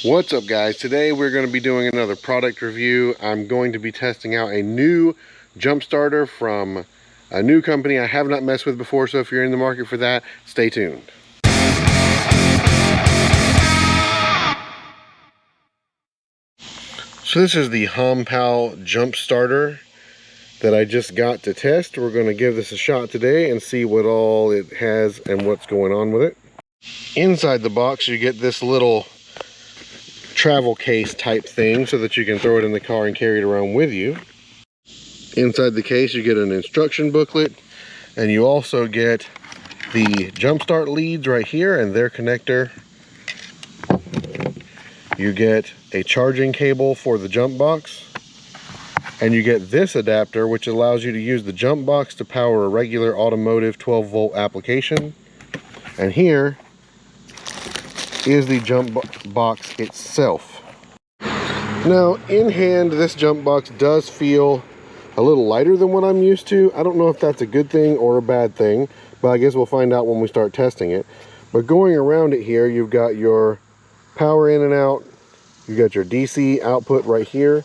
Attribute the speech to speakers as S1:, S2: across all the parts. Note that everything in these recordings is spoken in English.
S1: What's up, guys? Today we're going to be doing another product review. I'm going to be testing out a new jump starter from a new company I have not messed with before, so if you're in the market for that, stay tuned. So this is the Hompow jump starter that I just got to test. We're going to give this a shot today and see what all it has and what's going on with it. Inside the box you get this little travel case type thing so that you can throw it in the car and carry it around with you. Inside the case you get an instruction booklet, and you also get the jump start leads right here and their connector. You get a charging cable for the jump box, and you get this adapter which allows you to use the jump box to power a regular automotive 12-volt application. And here is the jump box itself. Now in hand, this jump box does feel a little lighter than what I'm used to. I don't know if that's a good thing or a bad thing, but I guess we'll find out when we start testing it. But going around it here, you've got your power in and out, you got your DC output right here,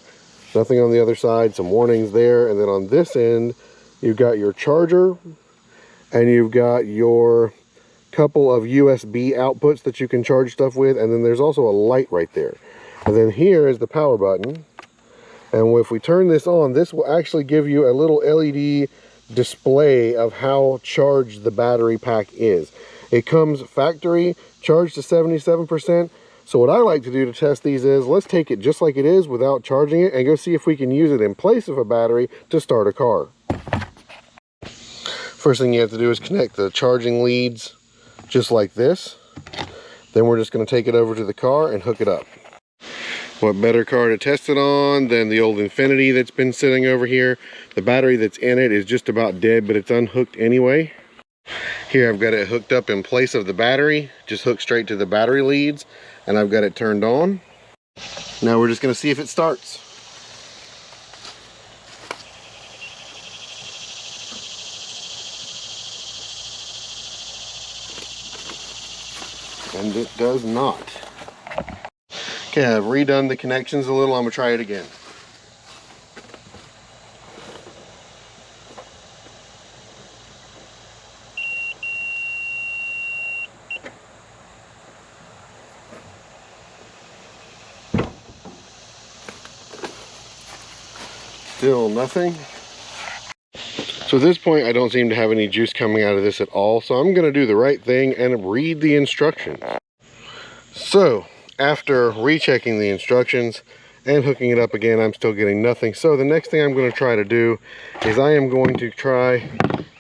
S1: nothing on the other side, some warnings there, and then on this end you've got your charger, and you've got your couple of USB outputs that you can charge stuff with, and then there's also a light right there. And then here is the power button, and if we turn this on, this will actually give you a little LED display of how charged the battery pack is. It comes factory charged to 77%. So what I like to do to test these is, let's take it just like it is without charging it and go see if we can use it in place of a battery to start a car. First thing you have to do is connect the charging leads just like this. Then we're just going to take it over to the car and hook it up. What better car to test it on than the old Infinity that's been sitting over here. The battery that's in it is just about dead, but it's unhooked anyway. Here I've got it hooked up in place of the battery, just hooked straight to the battery leads, and I've got it turned on. Now we're just going to see if it starts. And it does not. Okay, I've redone the connections a little. I'm going to try it again. Still nothing. So at this point I don't seem to have any juice coming out of this at all, so I'm going to do the right thing and read the instructions. So after rechecking the instructions and hooking it up again, I'm still getting nothing. So the next thing I'm going to try to do is I am going to try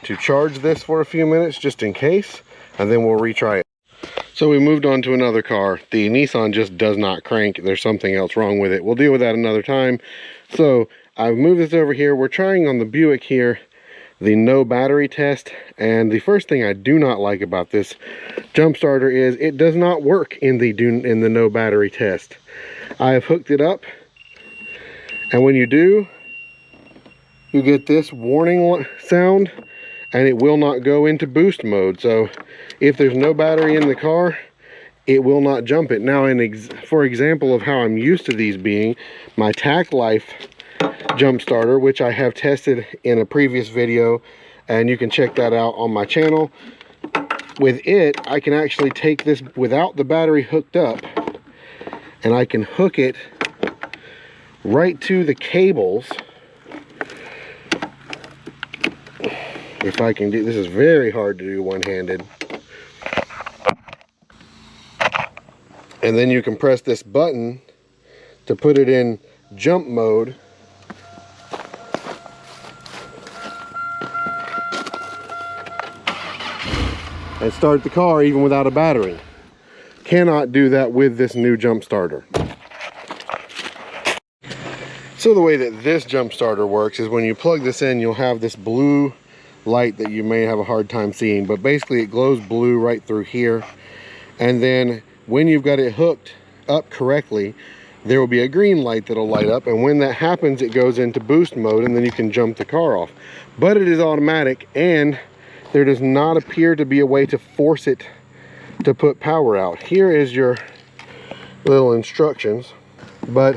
S1: to charge this for a few minutes just in case, and then we'll retry it. So we moved on to another car. The Nissan just does not crank. There's something else wrong with it. We'll deal with that another time. So I've moved this over here. We're trying on the Buick here the no battery test, and the first thing I do not like about this jump starter is it does not work in the no battery test. I have hooked it up, and when you do, you get this warning sound, and it will not go into boost mode. So if there's no battery in the car, it will not jump it. Now, for example of how I'm used to these being, my Tack Life jump starter, which I have tested in a previous video, and you can check that out on my channel. With it, I can actually take this without the battery hooked up, and I can hook it right to the cables. If I can do this, is very hard to do one-handed. And then you can press this button to put it in jump mode. And start the car even without a battery. Cannot do that with this new jump starter. So the way that this jump starter works is when you plug this in, you'll have this blue light that you may have a hard time seeing, but basically it glows blue right through here. And then when you've got it hooked up correctly, there will be a green light that'll light up, and when that happens it goes into boost mode, and then you can jump the car off. But it is automatic, and there does not appear to be a way to force it to put power out. Here is your little instructions. But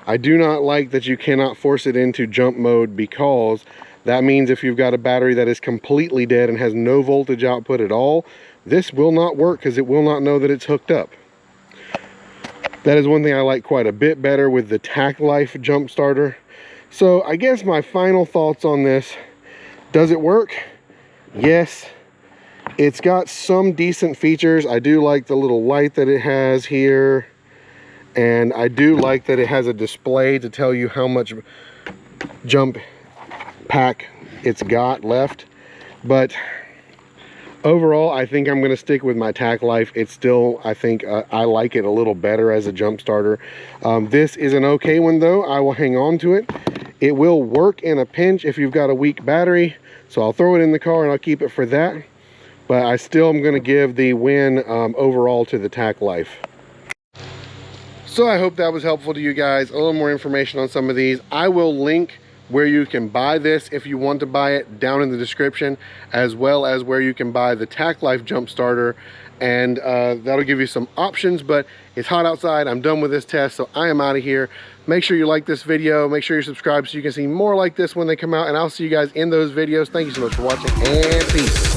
S1: I do not like that you cannot force it into jump mode, because that means if you've got a battery that is completely dead and has no voltage output at all, this will not work because it will not know that it's hooked up. That is one thing I like quite a bit better with the Tack Life jump starter. So I guess my final thoughts on this: does it work? Yes. It's got some decent features. I do like the little light that it has here, and I do like that it has a display to tell you how much jump pack it's got left. But overall, I think I'm going to stick with my Tack Life. It's still, I think, I like it a little better as a jump starter. This is an okay one though. I will hang on to it. It will work in a pinch if you've got a weak battery, so I'll throw it in the car and I'll keep it for that. But I still am going to give the win overall to the Tack Life. So I hope that was helpful to you guys. A little more information on some of these. I will link where you can buy this if you want to buy it down in the description, as well as where you can buy the Tack Life jump starter, and that'll give you some options. But it's hot outside. I'm done with this test, so I am out of here. Make sure you like this video, make sure you're subscribed so you can see more like this when they come out, and I'll see you guys in those videos. Thank you so much for watching, and peace.